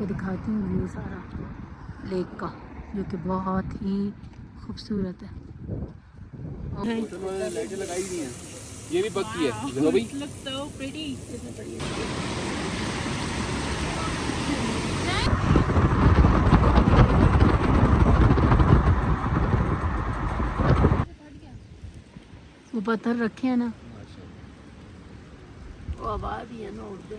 आपको दिखाती हूँ व्यू सारा लेक का, जो कि बहुत ही खूबसूरत है। लाइटें लगाई हुई हैं, ये भी पक्की है। देखो भाई, वो पत्थर रखे हैं ना, वो आबाद ही है ना उड़ते।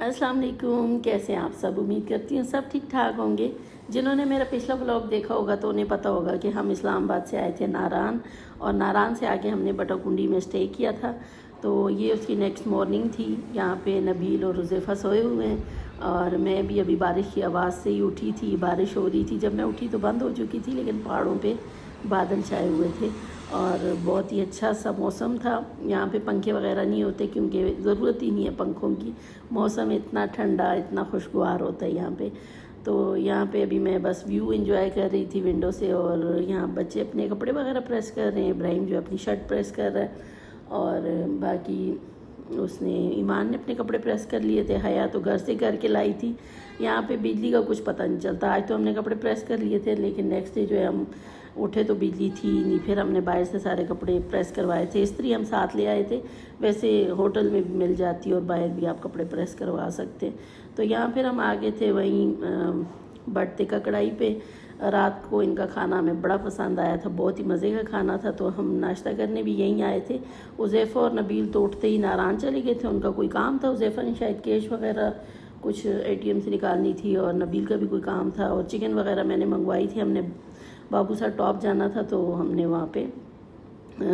अस्सलाम वालेकुम, कैसे हैं आप सब? उम्मीद करती हूँ सब ठीक ठाक होंगे। जिन्होंने मेरा पिछला व्लॉग देखा होगा तो उन्हें पता होगा कि हम इस्लामाबाद से आए थे नारान, और नारान से आके हमने बटाकुंडी में स्टे किया था। तो ये उसकी नेक्स्ट मॉर्निंग थी। यहाँ पे नबील और हुज़ैफ़ा सोए हुए हैं और मैं भी अभी बारिश की आवाज़ से ही उठी थी। बारिश हो रही थी, जब मैं उठी तो बंद हो चुकी थी, लेकिन पहाड़ों पे बादल छाए हुए थे और बहुत ही अच्छा सा मौसम था। यहाँ पे पंखे वगैरह नहीं होते क्योंकि ज़रूरत ही नहीं है पंखों की। मौसम इतना ठंडा, इतना खुशगवार होता है यहाँ पे। तो यहाँ पे अभी मैं बस व्यू एंजॉय कर रही थी विंडो से, और यहाँ बच्चे अपने कपड़े वगैरह प्रेस कर रहे हैं। इब्राहिम जो अपनी शर्ट प्रेस कर रहा है, और बाकी उसने ईमान ने अपने कपड़े प्रेस कर लिए थे। हया तो घर से करके लाई थी। यहाँ पे बिजली का कुछ पता नहीं चलता। आज तो हमने कपड़े प्रेस कर लिए थे, लेकिन नेक्स्ट डे जो है हम उठे तो बिजली थी नहीं। फिर हमने बाहर से सारे कपड़े प्रेस करवाए थे। इस्त्री हम साथ ले आए थे, वैसे होटल में भी मिल जाती है और बाहर भी आप कपड़े प्रेस करवा सकते हैं। तो यहाँ फिर हम आगे थे वहीं बट्टे का कढ़ाई पे। रात को इनका खाना हमें बड़ा पसंद आया था, बहुत ही मज़े का खाना था। तो हम नाश्ता करने भी यहीं आए थे। हुज़ैफ़ा और नबील तो उठते ही नारान चले गए थे, उनका कोई काम था। हुज़ैफ़ा ने शायद कैश वगैरह कुछ ATM से निकालनी थी, और नबील का भी कोई काम था। और चिकन वगैरह मैंने मंगवाई थी। हमने बाबू साहब टॉप जाना था, तो हमने वहाँ पे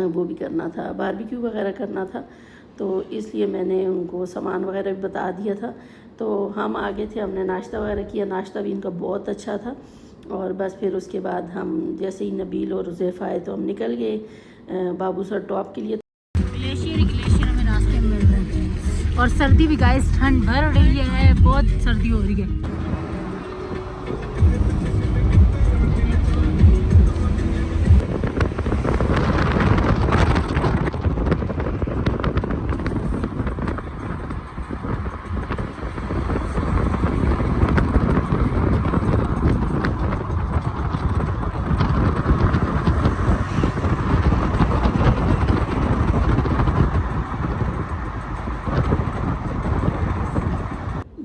वो भी करना था, बारबेक्यू वगैरह करना था। तो इसलिए मैंने उनको सामान वगैरह भी बता दिया था। तो हम आगे थे, हमने नाश्ता वगैरह किया। नाश्ता भी इनका बहुत अच्छा था। और बस फिर उसके बाद हम जैसे ही नबील और हुज़ैफ़ा आए तो हम निकल गए बाबू सर टॉप के लिए। ग्लेशियर हमें रास्ते में मिल रहे हैं, और सर्दी भी गाइस, ठंड भर रही है, बहुत सर्दी हो रही है।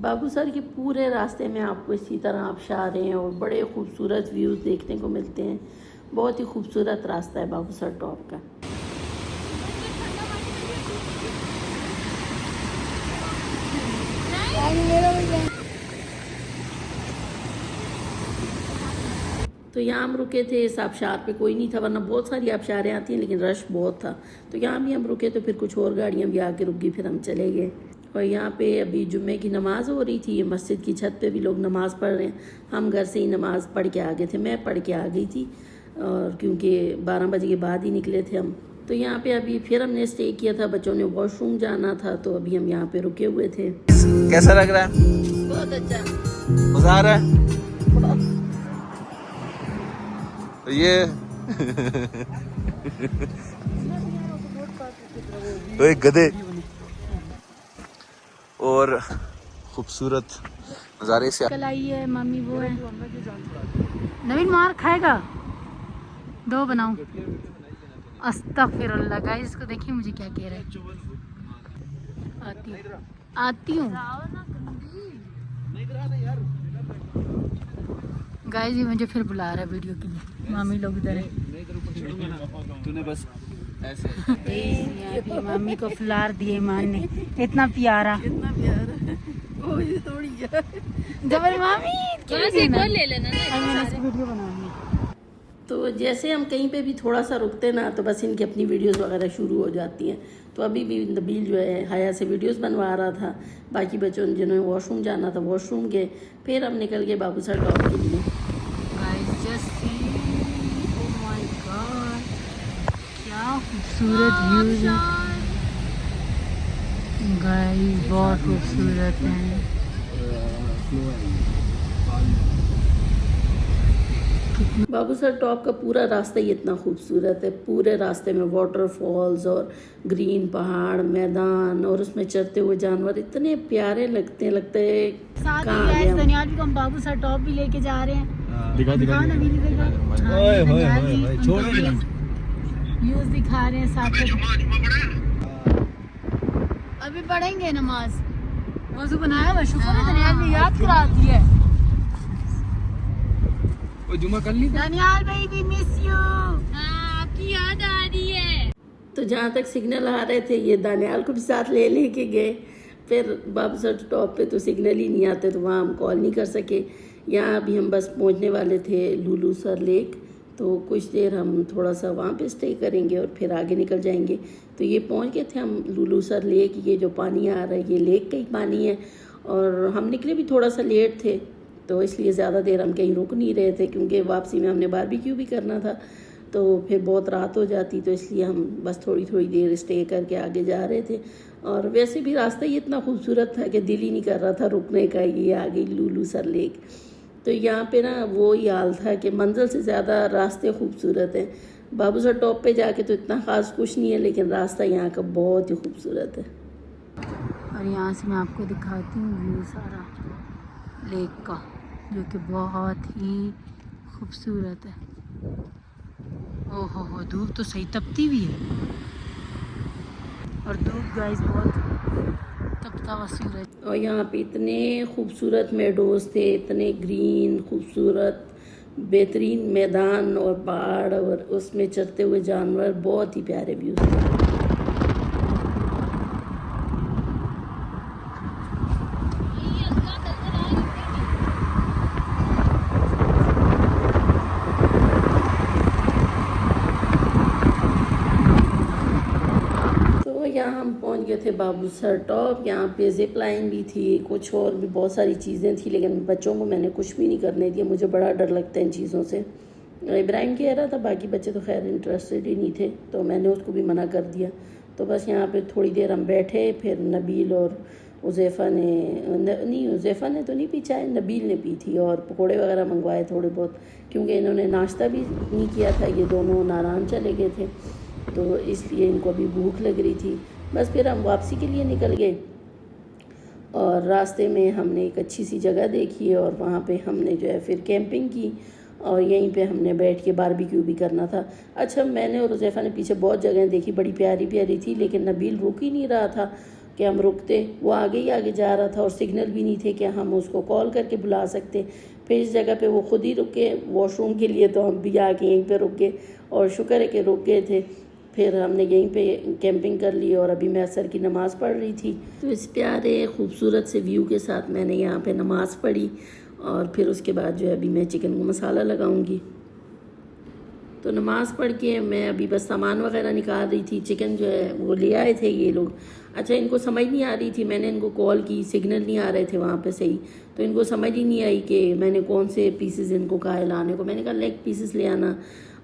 बाबू सर के पूरे रास्ते में आपको इसी तरह आबशारें हैं और बड़े खूबसूरत व्यूज़ देखने को मिलते हैं। बहुत ही खूबसूरत रास्ता है बाबू सर टॉप का। तो यहाँ हम रुके थे। इस आबशार पे कोई नहीं था, वरना बहुत सारी आबशारें आती हैं, लेकिन रश बहुत था। तो यहाँ भी हम रुके, तो फिर कुछ और गाड़ियाँ भी आके रुक गई, फिर हम चले गए। और यहाँ पे अभी जुम्मे की नमाज़ हो रही थी। ये मस्जिद की छत पे भी लोग नमाज़ पढ़ रहे हैं। हम घर से ही नमाज़ पढ़ के आ गए थे, मैं पढ़ के आ गई थी, और क्योंकि 12 बजे के बाद ही निकले थे हम। तो यहाँ पे अभी फिर हमने स्टे किया था, बच्चों ने वॉशरूम जाना था, तो अभी हम यहाँ पे रुके हुए थे। कैसा लग रहा है? बहुत अच्छा, मजा आ रहा है? तो ये तो एक गधे और खूबसूरत नज़ारे से कल आई है मम्मी, वो है नवीन मार खाएगा। दो बनाऊं? अस्तगफिरुल्लाह गाइस, इसको देखिए मुझे क्या कह रहा है। आती हूँ गाइस, ये मुझे फिर बुला रहा है वीडियो के लिए। मामी लोग इधर है। तूने बस ऐसे अभी मामी को फ्लावर दिए ईमान ने, इतना प्यारा जबर मामी ले लेना ना, वीडियो बनानी। तो जैसे हम कहीं पे भी थोड़ा सा रुकते ना, तो बस इनकी अपनी वीडियोस वगैरह शुरू हो जाती हैं। तो अभी भी नबील जो है हया से वीडियोस बनवा रहा था। बाकी बच्चों जिन्होंने वॉशरूम जाना था वॉशरूम गए। फिर हम निकल गए बाबू सर टॉप के लिए। क्या खूबसूरत व्यूज है गाइस, बहुत खूबसूरत है। बाबूसर टॉप का पूरा रास्ता ही इतना खूबसूरत है। पूरे रास्ते में वाटरफॉल्स और ग्रीन पहाड़, मैदान और उसमें चरते हुए जानवर इतने प्यारे लगते हैं। साथ कहाँ आ ही गए गाइस हम? दनियाल को हम बाबूसर टॉप भी लेके जा रहे हैं। दिखा दिखाओ ना वीडियो दिखा। हाँ, ओए, ओए, दनियाल ओए, भी ओए, उनको छोड़ो ना। व्यूज दिखा रहे हैं साथ में। अभी पढ़ेंगे नमाज। वजू बनाया हुआ, शुक्र है दनियाल ने याद करा दी है। जुमा कर ली दनियाल भाई वी मिस यू। आपकी याद आ रही है। तो जहाँ तक सिग्नल आ रहे थे ये दानियाल को भी साथ ले लेके गए। फिर बाबूसर टॉप पे तो सिग्नल ही नहीं आते, तो वहाँ हम कॉल नहीं कर सके। यहाँ अभी हम बस पहुँचने वाले थे लुलू सर लेक, तो कुछ देर हम थोड़ा सा वहाँ पे स्टे करेंगे और फिर आगे निकल जाएंगे। तो ये पहुँच गए थे हम लुलू सर लेक। ये जो पानी आ रहा है ये लेक का ही पानी है, और हम निकले भी थोड़ा सा लेट थे, तो इसलिए ज़्यादा देर हम कहीं रुक नहीं रहे थे, क्योंकि वापसी में हमने बारबेक्यू भी करना था, तो फिर बहुत रात हो जाती, तो इसलिए हम बस थोड़ी थोड़ी देर स्टे करके आगे जा रहे थे। और वैसे भी रास्ता ही इतना खूबसूरत था कि दिल ही नहीं कर रहा था रुकने का। ये आ गई लुलू सर लेक। तो यहाँ पे ना वो ही हाल था कि मंजिल से ज़्यादा रास्ते खूबसूरत हैं। बाबूसर टॉप पे जाके तो इतना ख़ास कुछ नहीं है, लेकिन रास्ता यहाँ का बहुत ही खूबसूरत है। और यहाँ से मैं आपको दिखाती हूँ व्यू सारा लेक का, जो कि बहुत ही खूबसूरत है। ओहो हो, धूप तो सही तपती हुई है, और धूप गाइस बहुत तपता हुआ सूरज। और यहाँ पे इतने खूबसूरत मेडोज थे, इतने ग्रीन खूबसूरत बेहतरीन मैदान और पहाड़, और उसमें चरते हुए जानवर, बहुत ही प्यारे व्यूज थे। यहाँ हम पहुँच गए थे बाबूसर टॉप। यहाँ पे जिप लाइन भी थी, कुछ और भी बहुत सारी चीज़ें थी, लेकिन बच्चों को मैंने कुछ भी नहीं करने दिया। मुझे बड़ा डर लगता है इन चीज़ों से। इब्राहिम कह रहा था, बाकी बच्चे तो खैर इंटरेस्टेड ही नहीं थे, तो मैंने उसको भी मना कर दिया। तो बस यहाँ पे थोड़ी देर हम बैठे, फिर नबील और उज़ैफ़ा उज़ैफ़ा ने तो नहीं पी चाय, नबील ने पी थी, और पकोड़े वगैरह मंगवाए थोड़े बहुत, क्योंकि इन्होंने नाश्ता भी नहीं किया था। ये दोनों नारायण चले गए थे, तो इसलिए इनको अभी भूख लग रही थी। बस फिर हम वापसी के लिए निकल गए, और रास्ते में हमने एक अच्छी सी जगह देखी, और वहाँ पे हमने जो है फिर कैंपिंग की, और यहीं पे हमने बैठ के बारबेक्यू भी करना था। अच्छा, मैंने और उज़ैफ़ा ने पीछे बहुत जगह देखी, बड़ी प्यारी प्यारी थी, लेकिन नबील रुक ही नहीं रहा था कि हम रुकते। वो आगे ही आगे जा रहा था, और सिग्नल भी नहीं थे कि हम उसको कॉल करके बुला सकते। फिर इस जगह पे वो खुद ही रुके वॉशरूम के लिए, तो हम भी आके यहीं पे रुक गए, और शुक्र है कि रुक गए थे। फिर हमने यहीं पे कैंपिंग कर ली, और अभी मैं असर की नमाज़ पढ़ रही थी। तो इस प्यारे खूबसूरत से व्यू के साथ मैंने यहाँ पे नमाज़ पढ़ी, और फिर उसके बाद जो है अभी मैं चिकन को मसाला लगाऊंगी। तो नमाज़ पढ़ के मैं अभी बस सामान वगैरह निकाल रही थी। चिकन जो है वो ले आए थे ये लोग। अच्छा, इनको समझ नहीं आ रही थी, मैंने इनको कॉल की, सिग्नल नहीं आ रहे थे वहाँ पे सही, तो इनको समझ ही नहीं आई कि मैंने कौन से पीसेस इनको कहा है लाने को। मैंने कहा लेग पीसेस ले आना,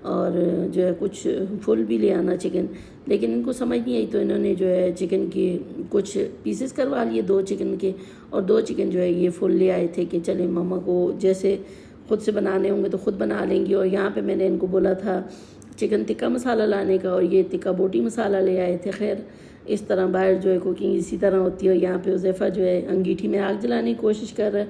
और जो है कुछ फुल भी ले आना चिकन, लेकिन इनको समझ नहीं आई, तो इन्होंने जो है चिकन के कुछ पीसेस करवा लिए 2 चिकन के, और 2 चिकन जो है ये फुल ले आए थे कि चले मम्मा को जैसे खुद से बनाने होंगे तो खुद बना लेंगी। और यहाँ पे मैंने इनको बोला था चिकन टिक्का मसाला लाने का, और ये टिक्का बोटी मसाला ले आए थे। खैर इस तरह बाहर जो है कुकिंग इसी तरह होती है। यहाँ पे उज़ैफ़ा जो है अंगीठी में आग जलाने की कोशिश कर रहा है,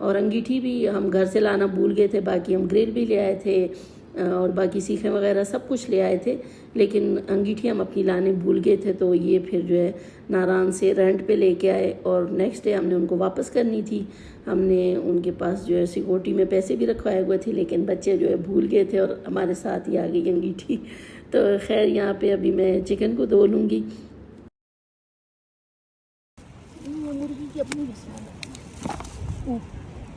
और अंगीठी भी हम घर से लाना भूल गए थे। बाकी हम ग्रिल भी ले आए थे, और बाकी सीखें वगैरह सब कुछ ले आए थे, लेकिन अंगीठी हम अपनी लाने भूल गए थे। तो ये फिर जो है नारायण से रेंट पे लेके आए, और नेक्स्ट डे हमने उनको वापस करनी थी। हमने उनके पास जो है सिक्योरिटी में पैसे भी रखवाए हुए थे, लेकिन बच्चे जो है भूल गए थे, और हमारे साथ ही आ गई अंगीठी। तो खैर यहाँ पे अभी मैं चिकन को धो लूँगी।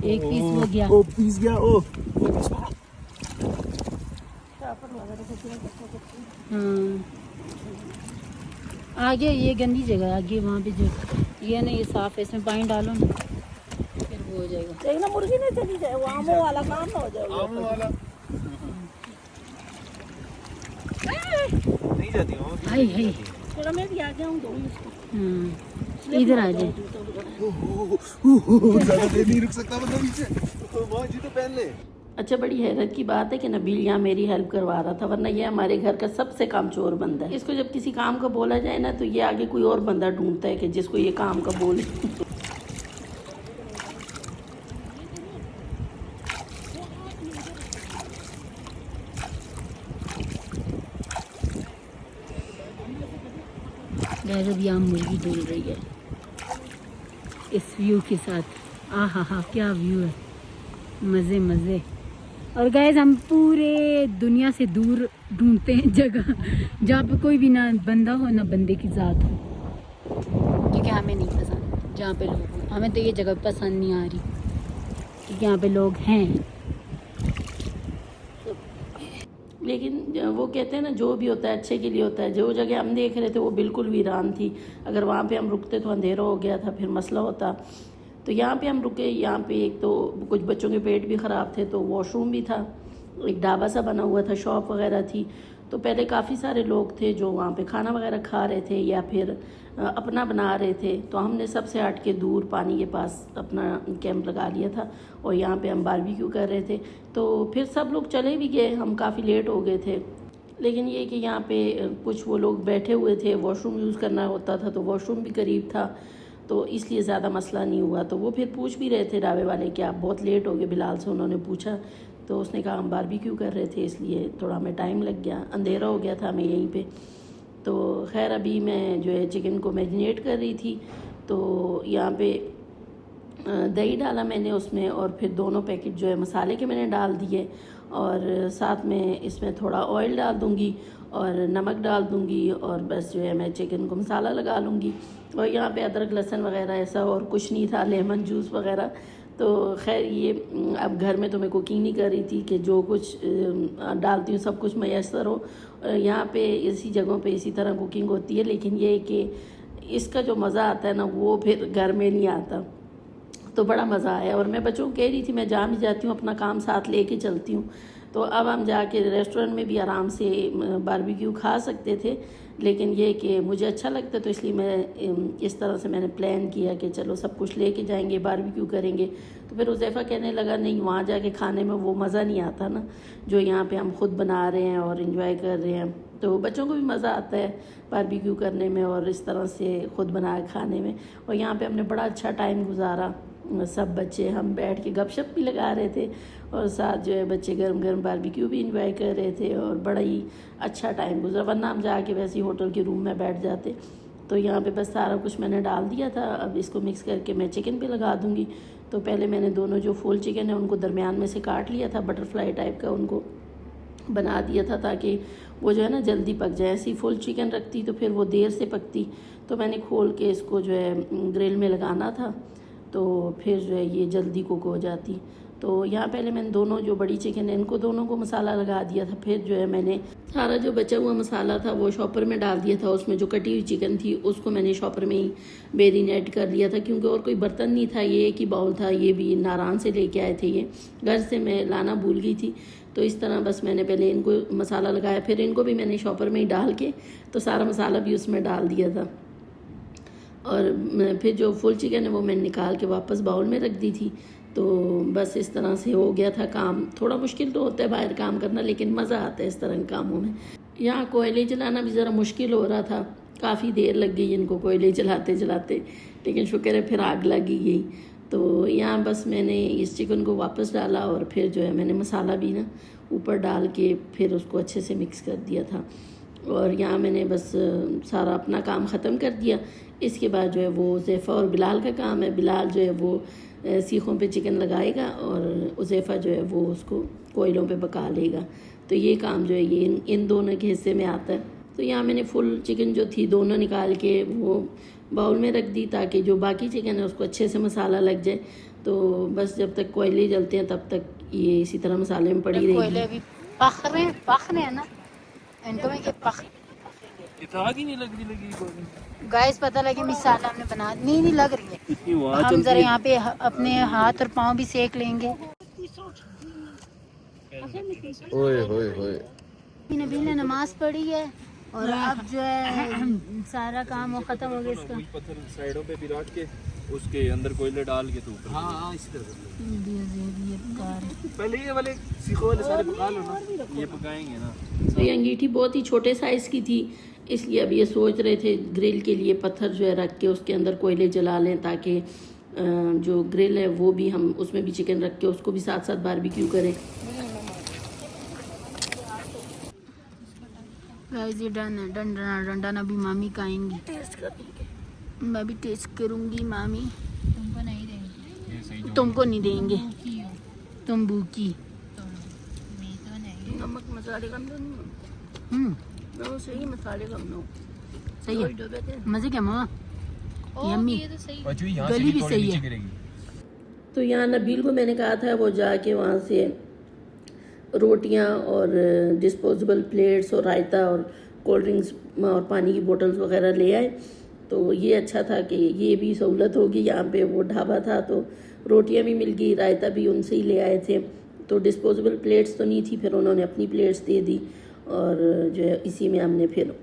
एक पीस हो गया। ओ पीस गया। ओ हाँ, आगे ये गंदी जगह, आगे वहाँ पे जो ये ना ये साफ है, इसमें पानी डालो ना, फिर वो हो जाएगा। एक ना मुर्गी नहीं चली जाए, वो आमों वाला काम ना हो जाएगा। आमों वाला नहीं जाती हो। हाय हाय, थोड़ा मैं भी आ जाऊँ तो इसको। हाँ, इधर आ जाए। ज़्यादा देर नहीं रुक सकता मतलब पीछे। वाह जी, तो पहन ले। अच्छा, बड़ी हैरत की बात है कि नबील यहाँ मेरी हेल्प करवा रहा था, वरना ये हमारे घर का सबसे कामचोर बंदा है। इसको जब किसी काम का बोला जाए ना तो ये आगे कोई और बंदा ढूंढता है कि जिसको ये काम का बोले। गैर अभी यहाँ मुर्गी डोल रही है इस व्यू के साथ। आ हा क्या व्यू है, मज़े मज़े। और गैस हम पूरे दुनिया से दूर ढूंढते हैं जगह जहाँ पे कोई भी ना बंदा हो ना बंदे की ज़ात हो, क्योंकि हमें नहीं पसंद जहाँ पे लोग हो। हमें तो ये जगह पसंद नहीं आ रही क्योंकि यहाँ पे लोग हैं। लेकिन वो कहते हैं ना, जो भी होता है अच्छे के लिए होता है। जो जगह हम देख रहे थे वो बिल्कुल वीरान थी। अगर वहाँ पे हम रुकते तो अंधेरा हो गया था, फिर मसला होता। तो यहाँ पे हम रुके। यहाँ पे एक तो कुछ बच्चों के पेट भी ख़राब थे, तो वॉशरूम भी था, एक ढाबा सा बना हुआ था, शॉप वगैरह थी। तो पहले काफ़ी सारे लोग थे जो वहाँ पे खाना वगैरह खा रहे थे या फिर अपना बना रहे थे। तो हमने सबसे हट के दूर पानी के पास अपना कैंप लगा लिया था और यहाँ पे हम बारबेक्यू कर रहे थे। तो फिर सब लोग चले भी गए, हम काफ़ी लेट हो गए थे। लेकिन ये कि यहाँ पे कुछ वो लोग बैठे हुए थे, वॉशरूम यूज़ करना होता था तो वॉशरूम भी करीब था, तो इसलिए ज़्यादा मसला नहीं हुआ। तो वो फिर पूछ भी रहे थे ढाबे वाले कि आप बहुत लेट हो गए। बिलाल से उन्होंने पूछा तो उसने कहा हम बारबेक्यू कर रहे थे इसलिए थोड़ा हमें टाइम लग गया, अंधेरा हो गया था हमें यहीं पे। तो खैर अभी मैं जो है चिकन को मैरिनेट कर रही थी। तो यहाँ पे दही डाला मैंने उसमें, और फिर दोनों पैकेट जो है मसाले के मैंने डाल दिए, और साथ में इसमें थोड़ा ऑयल डाल दूँगी और नमक डाल दूँगी, और बस जो है मैं चिकन को मसाला लगा लूँगी। और यहाँ पे अदरक लहसुन वगैरह ऐसा और कुछ नहीं था, लेमन जूस वगैरह। तो खैर ये अब घर में तो मैं कुकिंग नहीं कर रही थी कि जो कुछ डालती हूँ सब कुछ मैसर हो। यहाँ पे इसी जगहों पे इसी तरह कुकिंग होती है, लेकिन ये कि इसका जो मज़ा आता है ना वो फिर घर में नहीं आता। तो बड़ा मज़ा आया। और मैं बच्चों को कह रही थी मैं जहाँ भी जाती हूँ अपना काम साथ लेके चलती हूँ। तो अब हम जाके रेस्टोरेंट में भी आराम से बारबेक्यू खा सकते थे, लेकिन ये कि मुझे अच्छा लगता है तो इसलिए मैं इस तरह से मैंने प्लान किया कि चलो सब कुछ लेके जाएंगे, बारबेक्यू करेंगे। तो फिर उज़ैफ़ा कहने लगा नहीं, वहाँ जाके खाने में वो मज़ा नहीं आता ना जो यहाँ पे हम ख़ुद बना रहे हैं और इन्जॉय कर रहे हैं। तो बच्चों को भी मज़ा आता है बारबेक्यू करने में और इस तरह से ख़ुद बना खाने में। और यहाँ पे हमने बड़ा अच्छा टाइम गुजारा, सब बच्चे हम बैठ के गपशप भी लगा रहे थे और साथ जो है बच्चे गर्म गर्म बारबेक्यू भी इंजॉय कर रहे थे और बड़ा ही अच्छा टाइम गुजरा। वरना हम जाके वैसे ही होटल के रूम में बैठ जाते। तो यहाँ पे बस सारा कुछ मैंने डाल दिया था। अब इसको मिक्स करके मैं चिकन पे लगा दूँगी। तो पहले मैंने दोनों जो फुल चिकन है उनको दरमियान में से काट लिया था, बटरफ्लाई टाइप का उनको बना दिया था ताकि वो जो है ना जल्दी पक जाए। ऐसी फुल चिकन रखती तो फिर वो देर से पकती। तो मैंने खोल के इसको जो है ग्रिल में लगाना था, तो फिर जो है ये जल्दी कुक हो जाती। तो यहाँ पहले मैंने दोनों जो बड़ी चिकन है इनको दोनों को मसाला लगा दिया था। फिर जो है मैंने सारा जो बचा हुआ मसाला था वो शॉपर में डाल दिया था। उसमें जो कटी हुई चिकन थी उसको मैंने शॉपर में ही मैरिनेट कर लिया था, क्योंकि और कोई बर्तन नहीं था, ये एक ही बाउल था। ये भी नारायण से लेके आए थे, ये घर से मैं लाना भूल गई थी। तो इस तरह बस मैंने पहले इनको मसाला लगाया, फिर इनको भी मैंने शॉपर में ही डाल के तो सारा मसाला भी उसमें डाल दिया था। और फिर जो फुल चिकन है वो मैंने निकाल के वापस बाउल में रख दी थी। तो बस इस तरह से हो गया था काम। थोड़ा मुश्किल तो होता है बाहर काम करना, लेकिन मज़ा आता है इस तरह के कामों में। यहाँ कोयले जलाना भी ज़रा मुश्किल हो रहा था, काफ़ी देर लग गई इनको कोयले जलाते जलाते, लेकिन शुक्र है फिर आग लग ही गई। तो यहाँ बस मैंने इस चिकन को वापस डाला और फिर जो है मैंने मसाला भी ना ऊपर डाल के फिर उसको अच्छे से मिक्स कर दिया था। और यहाँ मैंने बस सारा अपना काम ख़त्म कर दिया। इसके बाद जो है वो उज़ैफ़ा और बिलाल का काम है। बिलाल जो है वो सीखों पे चिकन लगाएगा और उज़ैफ़ा जो है वो उसको कोयलों पे पका लेगा। तो ये काम जो है ये इन दोनों के हिस्से में आता है। तो यहाँ मैंने फुल चिकन जो थी दोनों निकाल के वो बाउल में रख दी ताकि जो बाकी चिकन है उसको अच्छे से मसाला लग जाए। तो बस जब तक कोयले जलते हैं तब तक ये इसी तरह मसाले में पड़ी रहेगी। कोयले भी पक रहे हैं ना, इनको में क्या पक आग ही नहीं लगी गाइस पता लगे मिसाल हमने बना नहीं लग रही है। हम जरा यहाँ पे अपने हाथ और पाँव भी सेक लेंगे। ओए होए होए। नबी ने नमाज पढ़ी है और अब जो है सारा काम वो खत्म हो गया इसका। पत्थर साइडों पे भी रख के उसके अंदर कोयले डाल के तो ऊपर। हाँ इसी तरह पहले ये वाले सीखो वाले सारे पका लो ना, ये पकाएंगे ना। तो ये अंगीठी बहुत ही छोटे साइज़ की थी, इसलिए अब ये सोच रहे थे ग्रिल के लिए पत्थर जो है रख के उसके अंदर कोयले जला लें, ताकि जो ग्रिल है वो भी हम उसमें भी चिकन रख के उसको भी साथ साथ बारबेक्यू करें। गाइस ये डन है, डंडन अभी मामी खाएंगी, टेस्ट करेंगे। मैं भी टेस्ट करूंगी। मामी तुमको नहीं देंगे, तुमको नहीं देंगे, भूखी हो तुम भूखी। तुम, मैं तो नहीं। नमक मसाले कम दो, हम्म सही मसाले कम दो। सही है, मजे क्या मामा, ओ यम्मी। ये तो सही। गली भी सही है। तो यहाँ नबील को मैंने कहा था वो जाके वहाँ से रोटियाँ और डिस्पोजेबल प्लेट्स और रायता और कोल्ड ड्रिंक्स और पानी की बोतल्स वगैरह ले आए। तो ये अच्छा था कि ये भी सहूलत होगी, यहाँ पे वो ढाबा था तो रोटियाँ भी मिल गई, रायता भी उनसे ही ले आए थे। तो डिस्पोजेबल प्लेट्स तो नहीं थी, फिर उन्होंने अपनी प्लेट्स दे दी और जो है इसी में हमने फिर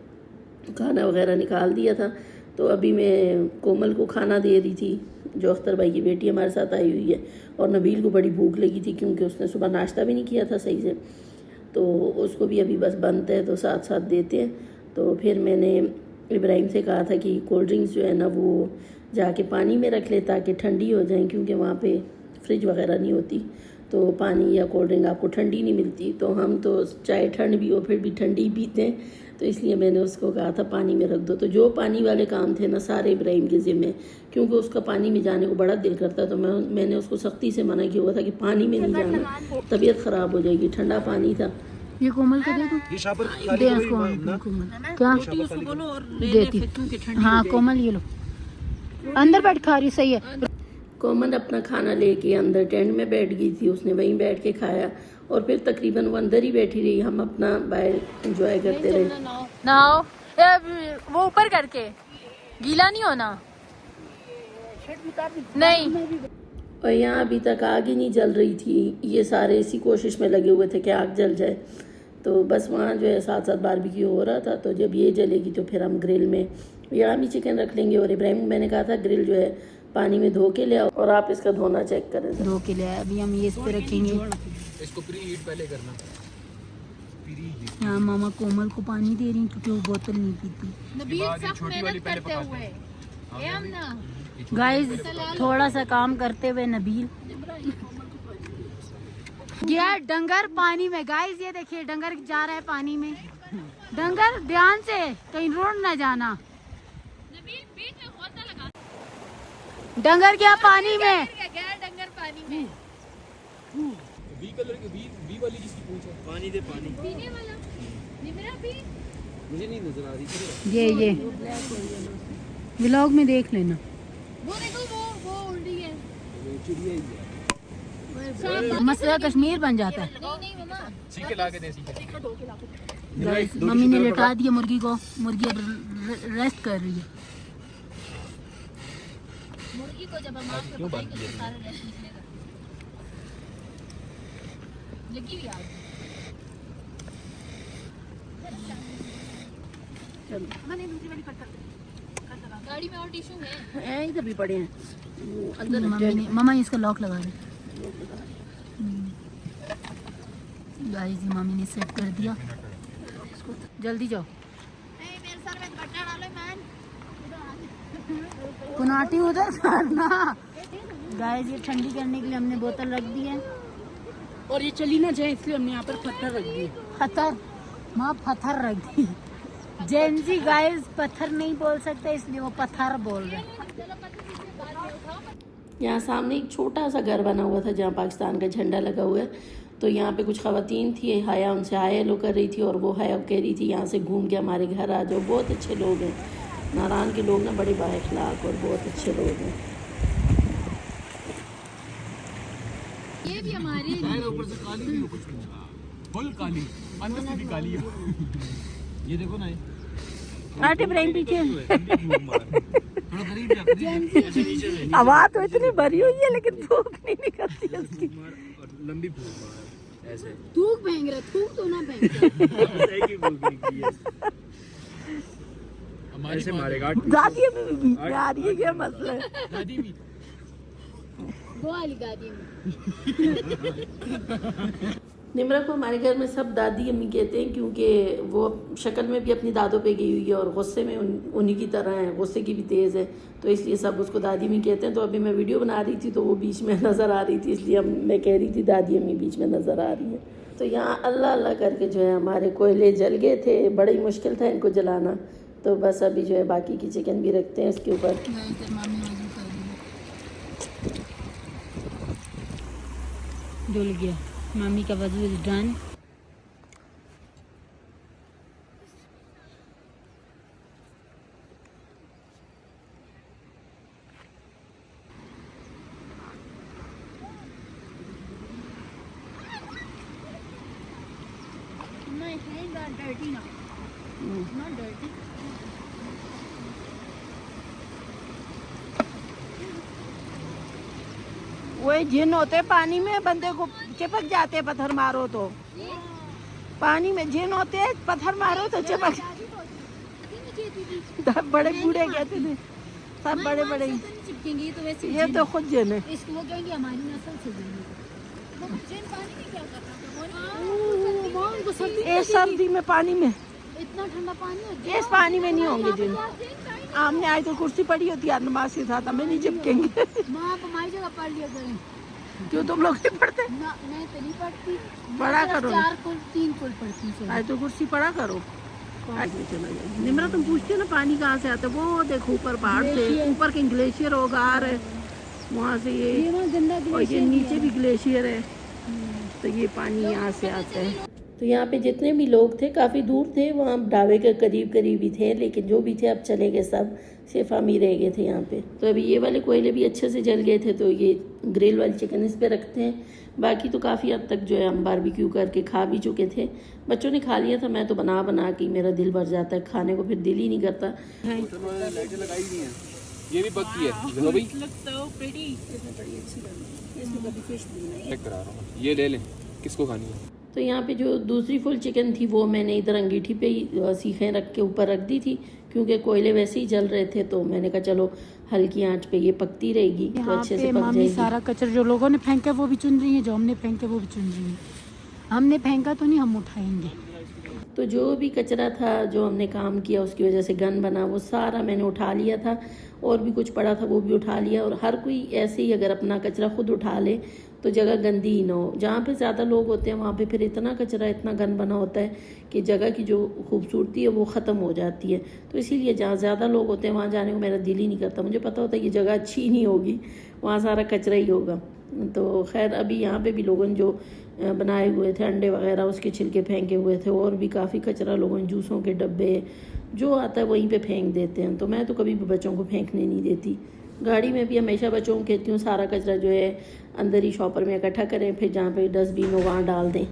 खाना वगैरह निकाल दिया था। तो अभी मैं कोमल को खाना दे रही थी, जो अख्तर भाई की बेटी हमारे साथ आई हुई है, और नबील को बड़ी भूख लगी थी क्योंकि उसने सुबह नाश्ता भी नहीं किया था सही से, तो उसको भी अभी बस बनता है तो साथ साथ देते हैं। तो फिर मैंने इब्राहिम से कहा था कि कोल्ड ड्रिंक्स जो है ना वो जाके पानी में रख ले ताकि ठंडी हो जाए, क्योंकि वहाँ पे फ्रिज वगैरह नहीं होती तो पानी या कोल्ड ड्रिंक आपको ठंडी नहीं मिलती। तो हम तो चाहे ठंड भी हो फिर भी ठंडी पीते हैं, तो इसलिए मैंने उसको कहा था पानी में रख दो। तो जो पानी वाले काम थे ना सारे इब्राहिम के ज़िम्मे, क्योंकि उसका पानी में जाने को बड़ा दिल करता, तो मैंने उसको सख्ती से मना किया हुआ था कि पानी में नहीं जाना, तबीयत ख़राब हो जाएगी। ठंडा पानी था। ये कोमल को दे दो, दे उसको कोमल क्या देती। हाँ कोमल ये लो, अंदर बैठ खा रही, सही है। कोमल अपना खाना लेके अंदर टेंट में बैठ गई थी, उसने वहीं बैठ के खाया और फिर तकरीबन वो अंदर ही बैठी रही, हम अपना बाहर एंजॉय करते रहे। नाओ वो ऊपर करके गीला नहीं होना, नहीं। और यहाँ अभी तक आग ही नहीं जल रही थी, ये सारे इसी कोशिश में लगे हुए थे कि आग जल जाए। तो बस वहाँ जो है साथ साथ बारबेक्यू हो रहा था। तो जब ये जलेगी तो फिर हम ग्रिल में यहाँ भी चिकन रख लेंगे। और इब्राहिम मैंने कहा था ग्रिल जो है पानी में धो के ले आओ और आप इसका धोना चेक करें। धो के ले आए, अभी हम ये इस पे रखेंगे। इसको प्री हीट पहले करना। हाँ मामा कोमल को पानी दे रही क्योंकि वो बोतल नहीं पीती। नबील सब मेहनत करते हुए हम ना गाइस थोड़ा सा काम करते हुए नबील गया डंगर पानी में। गाइस ये देखिए डंगर जा रहा है पानी में। डंगर ध्यान से कहीं रोड ना जाना। डंगर गया पानी में। डंगर पानी में। बी कलर की बी वाली जिसकी पूंछ है, पानी दे पानी पीने वाला निमरा भी मुझे नहीं नजर आ रही। ये व्लॉग में देख लेना। वो देखो वो उड़ रही है, चिड़िया ही है। मसला कश्मीर बन जाता है। नहीं मम्मा सीखे ला के दे सीखे। गाइस मम्मी ने लिटा दिया मुर्गी को, मुर्गी अब रेस्ट कर रही है। मुर्गी को जब हम आग पे पकाएंगे तो सारा रस निकलेगा। लगी हुई आग। मैंने दूसरी वाली कट कर गाड़ी में और टिश्यू है इधर भी पड़े हैं अंदर। मम्मा इसका लॉक लगा दे। गाइस मम्मी ने सेट कर दिया, जल्दी जाओ। मेरे सर में गड्ढा डालो मैन। कुनाटी उधर करना। गाइस ये ठंडी करने के लिए हमने बोतल रख दी है और ये चली ना जाए इसलिए हमने यहाँ पर पत्थर रख दिए। पत्थर माँ पत्थर रख दी। जेंजी गाइस पत्थर नहीं बोल सकते इसलिए वो पत्थर बोल रहे हैं। यहाँ सामने एक छोटा सा घर बना हुआ था जहाँ पाकिस्तान का झंडा लगा हुआ है। तो यहाँ पे कुछ ख़वातीन थी, हाया उनसे हाय हेलो कर रही थी और वो हाया कह रही थी यहाँ से घूम के हमारे घर आ जाओ, बहुत अच्छे लोग हैं। नारायण के लोग ना बड़े बाअखलाक और बहुत अच्छे लोग हैं। ये भी हमारी ऊपर से काली भी हो कुछ फुल काली, अंदर से भी काली है। ये देखो ना, आटे इब्राहिम पीछे। थोड़ा करीब जा। आवाज़ तो इतनी भरी हुई है लेकिन भूख नहीं निकलती उसकी। लंबी फूक मार ऐसे। थूक फेंक रहा, थूक तो ना फेंक। सही की फूक निकली है। अब ऐसे मारेगा दादी अम्मी भी बीच में आ रही है, क्या मसला है? दादी भी वो वाली गाड़ी में निमरा को हमारे घर में सब दादी अम्मी कहते हैं, क्योंकि वो शक्ल में भी अपनी दादों पे गई हुई है और गुस्से में उन्हीं की तरह है, गुस्से की भी तेज़ है, तो इसलिए सब उसको दादी अम्मी कहते हैं। तो अभी मैं वीडियो बना रही थी तो वो बीच में नज़र आ रही थी, इसलिए मैं कह रही थी दादी अम्मी बीच में नज़र आ रही है। तो यहाँ अल्लाह अल्लाह करके जो है हमारे कोयले जल गए थे, बड़ी मुश्किल था इनको जलाना। तो बस अभी जो है बाकी की चिकन भी रखते हैं इसके ऊपर। डुल गया, मामी का वजू is done. My hands are dirty now. Not dirty. वही जिन होते पानी में, बंदे को चिपक जाते, पत्थर मारो तो पानी में जिन होते, पत्थर मारो तो चिपक। बड़े बूढ़े कहते थे, सब बड़े बड़े। चिपकेंगे तो वैसे ये तो खुद जिन है। इसको वो कहेंगे हमारी नस्ल से जिन पानी में क्या करता था? इस सर्दी में पानी में, इतना ठंडा पानी है, इस पानी में नहीं होंगे जिन। आमने आज तो कुर्सी पड़ी होती है नमाज के साथ, हमें नहीं चिपकेंगे। माँ आप हमारी जगह पढ़ लिया करें। क्यों तुम लोग नहीं पढ़ते? ना मैं तो नहीं पढ़ती, पढ़ा करो। 4 कुल 3 कुल पढ़ती हूँ। आज तो कुर्सी पढ़ा करो। निमरा तुम पूछते हो ना पानी कहाँ से आता है, वो देखो ऊपर पहाड़ से, ऊपर के ग्लेशियर हो, गार है वहाँ से ये, वहाँ गंदा और ये नीचे भी ग्लेशियर है, तो ये पानी यहाँ से आता है। तो यहाँ पे जितने भी लोग थे काफ़ी दूर थे, वहाँ ढाबे के करीब करीब ही थे, लेकिन जो भी थे अब चले गए सब, सिर्फ हम ही रह गए थे यहाँ पे। तो अभी ये वाले कोयले भी अच्छे से जल गए थे, तो ये ग्रिल वाली चिकन इस पे रखते हैं। बाकी तो काफ़ी हद तक जो है हम बारबेक्यू करके खा भी चुके थे, बच्चों ने खा लिया था। मैं तो बना बना के मेरा दिल भर जाता है, खाने को फिर दिल ही नहीं करता। लाइटें लगाई हुई हैं, ये भी पक्की है। देखो भाई चेक करा रहा हूँ, ये ले लें, किसको खानी है? तो यहाँ पे जो दूसरी फुल चिकन थी वो मैंने इधर अंगीठी पे ही सीखें रख के ऊपर रख दी थी, क्योंकि कोयले वैसे ही जल रहे थे। तो मैंने कहा चलो हल्की आंच पे ये पकती रहेगी तो अच्छे से पक जाएगी। सारा कचरा जो लोगों ने फेंका वो भी चुन रही है, जो हमने फेंका वो भी चुन रही है। हमने फेंका तो नहीं, हम उठाएंगे। तो जो भी कचरा था, जो हमने काम किया उसकी वजह से गन बना, वो सारा मैंने उठा लिया था, और भी कुछ पड़ा था वो भी उठा लिया। और हर कोई ऐसे ही अगर अपना कचरा खुद उठा ले तो जगह गंदी ही ना हो। जहाँ पे ज़्यादा लोग होते हैं वहाँ पे फिर इतना कचरा, इतना गंद बना होता है कि जगह की जो खूबसूरती है वो ख़त्म हो जाती है। तो इसीलिए जहाँ ज़्यादा लोग होते हैं वहाँ जाने को मेरा दिल ही नहीं करता। मुझे पता होता है ये जगह अच्छी नहीं होगी, वहाँ सारा कचरा ही होगा। तो खैर अभी यहाँ पे भी लोगों ने जो बनाए हुए थे अंडे वगैरह, उसके छिलके फेंके हुए थे, और भी काफ़ी कचरा लोगों ने, जूसों के डब्बे जो आता है वहीं पे फेंक देते हैं। तो मैं तो कभी भी बच्चों को फेंकने नहीं देती। गाड़ी में भी हमेशा बच्चों को कहती हूँ सारा कचरा जो है अंदर ही शॉपर में इकट्ठा करें, फिर जहाँ पे डस्टबिन हो वहाँ डाल दें।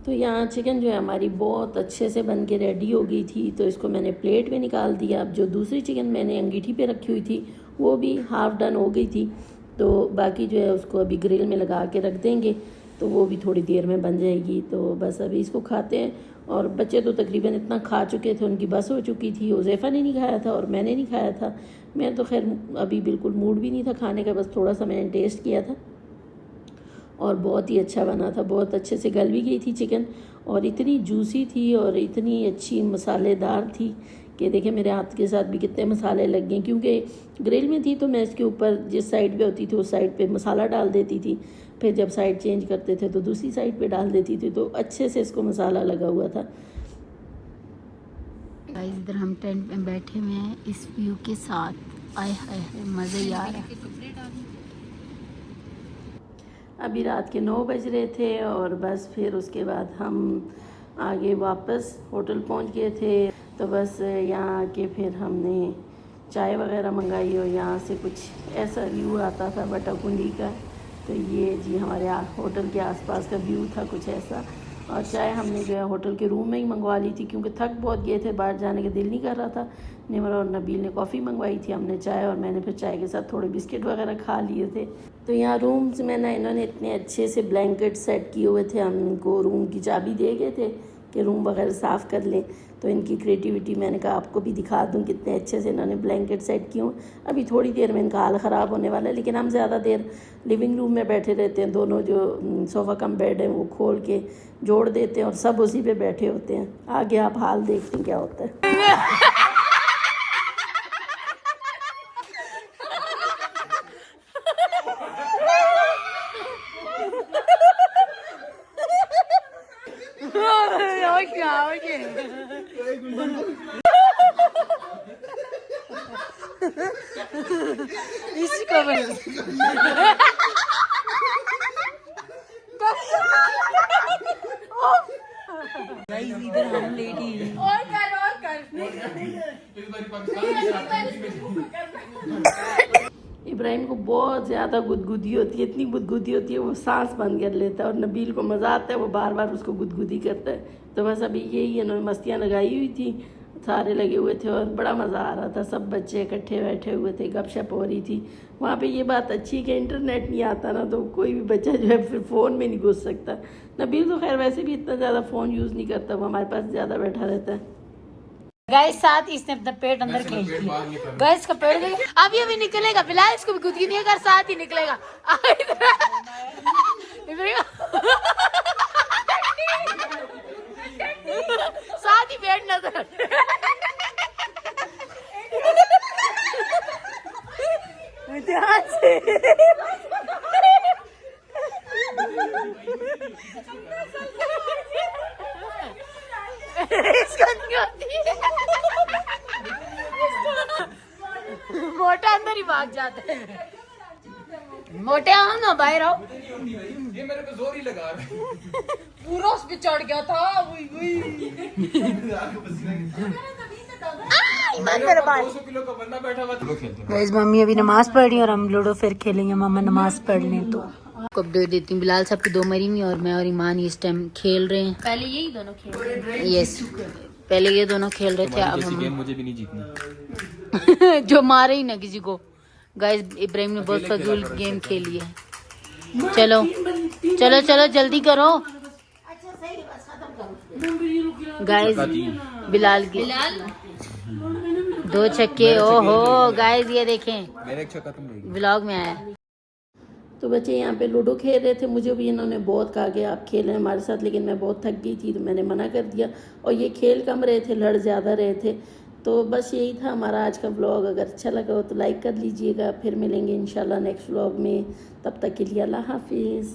तो यहाँ चिकन जो है हमारी बहुत अच्छे से बन के रेडी हो गई थी, तो इसको मैंने प्लेट में निकाल दिया। अब जो दूसरी चिकन मैंने अंगीठी पे रखी हुई थी वो भी हाफ़ डन हो गई थी, तो बाकी जो है उसको अभी ग्रिल में लगा के रख देंगे, तो वो भी थोड़ी देर में बन जाएगी। तो बस अभी इसको खाते हैं। और बच्चे तो तकरीबन इतना खा चुके थे, उनकी बस हो चुकी थी। उज़ैफ़ा ने नहीं खाया था और मैंने नहीं खाया था। मैं तो खैर अभी बिल्कुल मूड भी नहीं था खाने का, बस थोड़ा सा मैंने टेस्ट किया था और बहुत ही अच्छा बना था। बहुत अच्छे से गल भी गई थी चिकन, और इतनी जूसी थी और इतनी अच्छी मसालेदार थी कि देखिए मेरे हाथ के साथ भी कितने मसाले लग गए। क्योंकि ग्रिल में थी तो मैं इसके ऊपर जिस साइड पे होती थी उस साइड पे मसाला डाल देती थी, फिर जब साइड चेंज करते थे तो दूसरी साइड पे डाल देती थी, तो अच्छे से इसको मसाला लगा हुआ था। इधर हम टेंट में बैठे हुए हैं इस व्यू के साथ। आए हाय मज़े ही आ रहा है। अभी रात के 9 बज रहे थे और बस फिर उसके बाद हम आगे वापस होटल पहुंच गए थे। तो बस यहाँ आके फिर हमने चाय वगैरह मंगाई और यहाँ से कुछ ऐसा व्यू आता था बटाकुंडी का। तो ये जी हमारे होटल के आसपास का व्यू था कुछ ऐसा। और चाय हमने जो है होटल के रूम में ही मंगवा ली थी, क्योंकि थक बहुत गए थे, बाहर जाने का दिल नहीं कर रहा था। निमरा और नबील ने कॉफ़ी मंगवाई थी, हमने चाय, और मैंने फिर चाय के साथ थोड़े बिस्किट वगैरह खा लिए थे। तो यहाँ रूम्स में ना इन्होंने इतने अच्छे से ब्लैंकेट सेट किए हुए थे। हमको रूम की चाबी दे गए थे कि रूम वगैरह साफ़ कर लें। तो इनकी क्रिएटिविटी मैंने कहा आपको भी दिखा दूं, कितने अच्छे से इन्होंने ब्लैंकेट सेट किए। अभी थोड़ी देर में इनका हाल ख़राब होने वाला है, लेकिन हम ज़्यादा देर लिविंग रूम में बैठे रहते हैं। दोनों जो सोफ़ा कम बेड है वो खोल के जोड़ देते हैं और सब उसी पे बैठे होते हैं। आगे आप हाल देखते हैं क्या होता है। इसी का इधर हम लेडी इब्राहिम को बहुत ज़्यादा गुदगुदी होती है, इतनी गुदगुदी होती है वो सांस बंद कर लेता है। और नबील को मज़ा आता है, वो बार बार उसको गुदगुदी करता है। तो बस अभी यही इन्होंने मस्तियाँ लगाई हुई थी, सारे लगे हुए थे और बड़ा मज़ा आ रहा था। सब बच्चे इकट्ठे बैठे हुए थे, गपशप हो रही थी। वहाँ पे ये बात अच्छी है कि इंटरनेट नहीं आता ना, तो कोई भी बच्चा जो है फिर फ़ोन में नहीं घुस सकता। नबील तो खैर वैसे भी इतना ज़्यादा फ़ोन यूज़ नहीं करता, वो हमारे पास ज़्यादा बैठा रहता है। गाइस साथ इसने अपना पेट अंदर खींच लिया। गाइस का पेट अभी अभी निकलेगा, फिलहाल इसको भी गुदगी नहीं कर, साथ ही निकलेगा। साथ ही पेट नजर ध्यान से इसको नहीं होती है। मोटा अंदर ही भाग जाते हैं। मोटे आओ ना बाहर आओ। ये मेरे को जोर ही लगा रहा है। पूरा उस पे चढ़ गया था। मेरे पास 200 किलो का बंदा बैठा हुआ था। गाइस मम्मी अभी नमाज पढ़ रही है और हम लूडो फिर खेलेंगे। मामा नमाज पढ़ लें तो आपको अपडेट देती हूँ। बिलाल साहब की 2 मरी हुई और मैं और ईमान इस टाइम खेल रहे हैं। पहले यही दोनों खेल रहे हैं। यस पहले ये दोनों खेल रहे थे। अब हम मुझे भी नहीं जीतनी। जो मारे ही ना किसी को। गाइस इब्राहिम ने बहुत फजूल गेम खेली है। चलो चलो चलो जल्दी करो गाइस। बिलाल की 2 छक्के। ओहो गाइस ये देखें मेरा एक छक्का तुम ले व्लॉग में आया। तो बच्चे यहाँ पे लूडो खेल रहे थे। मुझे भी इन्होंने बहुत कहा कि आप खेलें हमारे साथ, लेकिन मैं बहुत थक गई थी तो मैंने मना कर दिया। और ये खेल कम रहे थे, लड़ ज़्यादा रहे थे। तो बस यही था हमारा आज का व्लॉग। अगर अच्छा लगा हो तो लाइक कर लीजिएगा। फिर मिलेंगे इंशाल्लाह नेक्स्ट व्लॉग में। तब तक के लिए अल्लाह हाफिज़।